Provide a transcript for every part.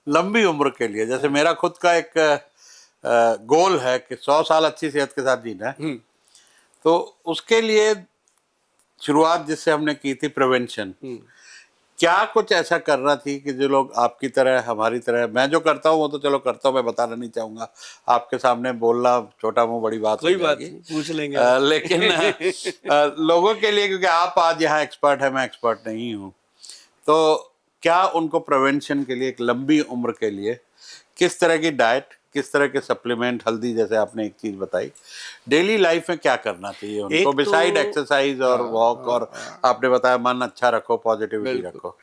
लंबी उम्र के लिए, जैसे मेरा खुद का एक गोल है कि 100 साल अच्छी सेहत के साथ जीना है, तो उसके लिए शुरुआत जिससे हमने की थी प्रिवेंशन, क्या कुछ ऐसा करना थी कि जो लोग आपकी तरह हमारी तरह, मैं जो करता हूँ वो तो चलो करता हूँ, मैं बताना नहीं चाहूंगा, आपके सामने बोलना छोटा मुंह बड़ी बात कोई हो बात जाएगी, नहीं, पूछ लेंगे लेकिन लोगों के लिए, क्योंकि आप आज यहाँ एक्सपर्ट है, मैं एक्सपर्ट नहीं हूँ, तो क्या उनको प्रिवेंशन के लिए एक लंबी उम्र के लिए किस तरह की डाइट, किस तरह के सप्लीमेंट, हल्दी जैसे आपने एक चीज बताई, डेली लाइफ में क्या करना चाहिए उनको बिसाइड एक्सरसाइज और वॉक, और आपने बताया मन अच्छा रखो, पॉजिटिविटी रखो।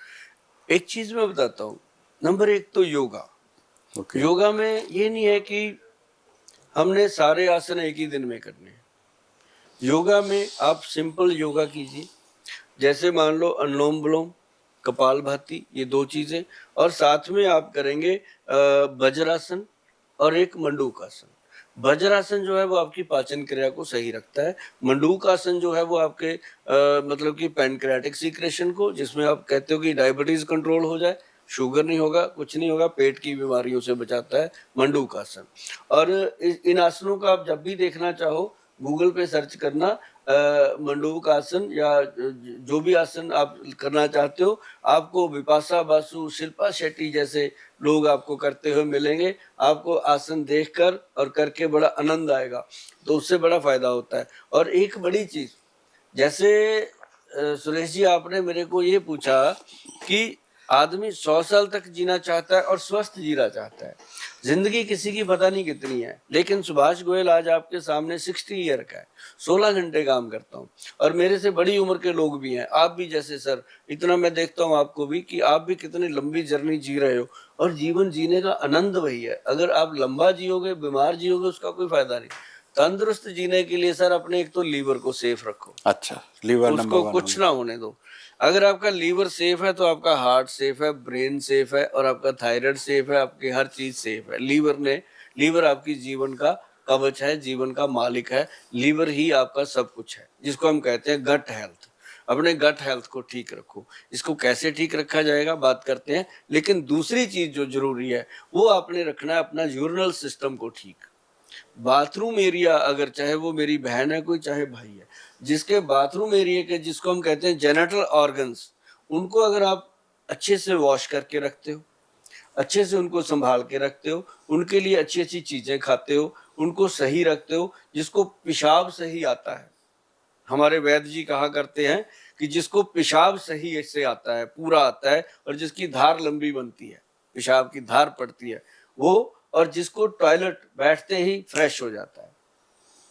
एक चीज मैं बताता हूँ, नंबर 1 तो योगा। योगा में ये नहीं है कि हमने सारे आसन एक ही दिन में करने हैं। योगा में आप सिंपल योगा कीजिए, जैसे मान लो अनुलोम विलोम, कपालभाति, ये 2 चीजें, और साथ में आप करेंगे वज्रासन और एक मंडूकासन। वज्रासन जो है वो आपकी पाचन क्रिया को सही रखता है। मंडूकासन जो है वो आपके मतलब कि पैनक्रियाटिक सीक्रेशन को, जिसमें आप कहते हो कि डायबिटीज कंट्रोल हो जाए, शुगर नहीं होगा, कुछ नहीं होगा, पेट की बीमारियों से बचाता है मंडूकासन। और इन आसनों का आप जब भी देखना चाहो गूगल पे सर्च करना, मंडूकासन या जो भी आसन आप करना चाहते हो, आपको विपाशा बासु, शिल्पा शेट्टी जैसे लोग आपको करते हुए मिलेंगे। आपको आसन देखकर और करके बड़ा आनंद आएगा, तो उससे बड़ा फायदा होता है। और एक बड़ी चीज, जैसे सुरेश जी आपने मेरे को ये पूछा कि आदमी 100 साल तक जीना चाहता है और स्वस्थ जीना चाहता है। जिंदगी किसी की पता नहीं कितनी है, लेकिन सुभाष गोयल आज आपके सामने 60 ईयर का है, 16 घंटे काम करता हूँ, और मेरे से बड़ी उम्र के लोग भी हैं, आप भी जैसे सर, इतना मैं देखता हूँ आपको भी कि आप भी कितनी लंबी जर्नी जी रहे हो, और जीवन जीने का आनंद वही है। अगर आप लंबा जियोगे, बीमार जियोगे, उसका कोई फायदा नहीं। तंदुरुस्त जीने के लिए सर अपने एक तो लीवर को सेफ रखो। अच्छा, लीवर उसको कुछ ना होने दो। अगर आपका लीवर सेफ है तो आपका हार्ट सेफ है, ब्रेन सेफ है, और आपका थायराइड सेफ है, आपकी हर चीज सेफ है। लीवर आपकी जीवन का कवच है, जीवन का मालिक है। लीवर ही आपका सब कुछ है, जिसको हम कहते हैं गट हेल्थ। अपने गट हेल्थ को ठीक रखो। इसको कैसे ठीक रखा जाएगा बात करते हैं, लेकिन दूसरी चीज जो जरूरी है वो आपने रखना है अपना यूरिनल सिस्टम को ठीक। बाथरूम एरिया, अगर चाहे वो मेरी बहन है कोई, चाहे भाई है, जिसके बाथरूम एरिया के, जिसको हम कहते हैं जेनिटल ऑर्गन्स, उनको अगर आप अच्छे से वॉश करके रखते हो, अच्छे से उनको संभाल के रखते हो, उनके लिए अच्छी अच्छी चीजें खाते हो, उनको सही रखते हो, जिसको पेशाब सही आता है। हमारे वैद्य जी कहा करते हैं कि जिसको पेशाब सही से आता है, पूरा आता है, और जिसकी धार लंबी बनती है, पेशाब की धार पड़ती है वो, और जिसको टॉयलेट बैठते ही फ्रेश हो जाता है,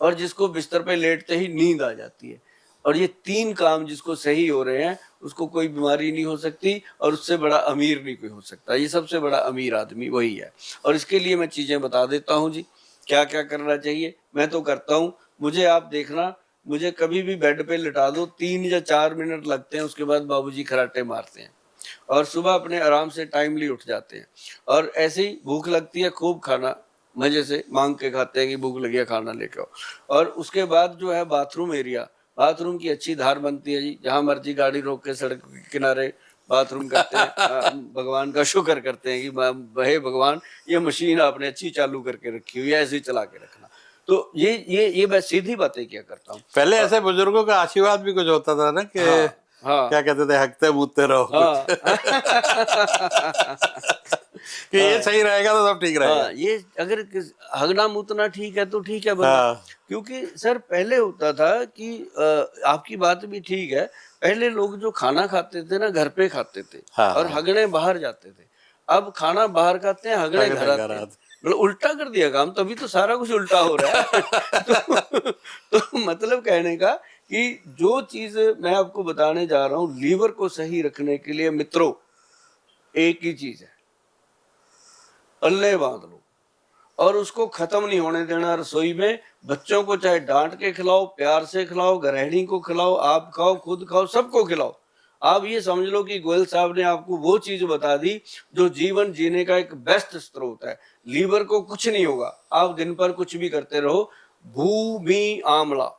और जिसको बिस्तर पे लेटते ही नींद आ जाती है, और ये 3 काम जिसको सही हो रहे हैं, उसको कोई बीमारी नहीं हो सकती, और उससे बड़ा अमीर नहीं कोई हो सकता। ये सबसे बड़ा अमीर आदमी वही है। और इसके लिए मैं चीजें बता देता हूँ जी, क्या क्या करना चाहिए। मैं तो करता हूँ, मुझे आप देखना, मुझे कभी भी बेड पे लिटा दो, 3 या 4 मिनट लगते हैं, उसके बाद बाबूजी खराटे मारते हैं, और सुबह अपने आराम से टाइमली उठ जाते हैं। और ऐसे ही भूख लगती है, खूब खाना मजे से मांग के खाते हैं कि भूख लगी है, खाना लेके आओ। और उसके बाद जो है बाथरूम एरिया, बाथरूम की अच्छी धार बनती है जी, जहां मर्जी गाड़ी रोक के सड़क के किनारे बाथरूम करते हैं। भगवान का शुक्र करते हैं कि हे भगवान, ये मशीन आपने अच्छी चालू करके रखी हुई है, ऐसे ही चला के रखना। तो ये मैं सीधी बातें क्या करता हूँ। पहले ऐसे बुजुर्गों का आशीर्वाद भी कुछ होता था ना कि क्या कहते थे, हकते मूतते रहो कुछ। कि ये सही रहेगा तो सब ठीक रहेगा। ये अगर हगना मूतना ठीक है तो ठीक है बंदा। क्योंकि सर पहले होता था कि आपकी बात भी ठीक है, पहले लोग जो खाना खाते थे ना, घर पे खाते थे, और हगने बाहर जाते थे। अब खाना बाहर खाते हैं, हगने घर आते हैं। मतलब उल्टा कर दिया काम, तभी तो सारा कुछ उल्टा हो रहा है। तो मतलब कहने का कि जो चीज मैं आपको बताने जा रहा हूँ, लीवर को सही रखने के लिए मित्रों एक ही चीज है, पल्ले बांध लो, और उसको खत्म नहीं होने देना। रसोई में बच्चों को चाहे डांट के खिलाओ, प्यार से खिलाओ, गृहिणी को खिलाओ, आप खाओ, खुद खाओ, सबको खिलाओ। आप ये समझ लो कि गोयल साहब ने आपको वो चीज बता दी जो जीवन जीने का एक बेस्ट स्रोत है। लीवर को कुछ नहीं होगा, आप दिन पर कुछ भी करते रहो। भूमि आमला,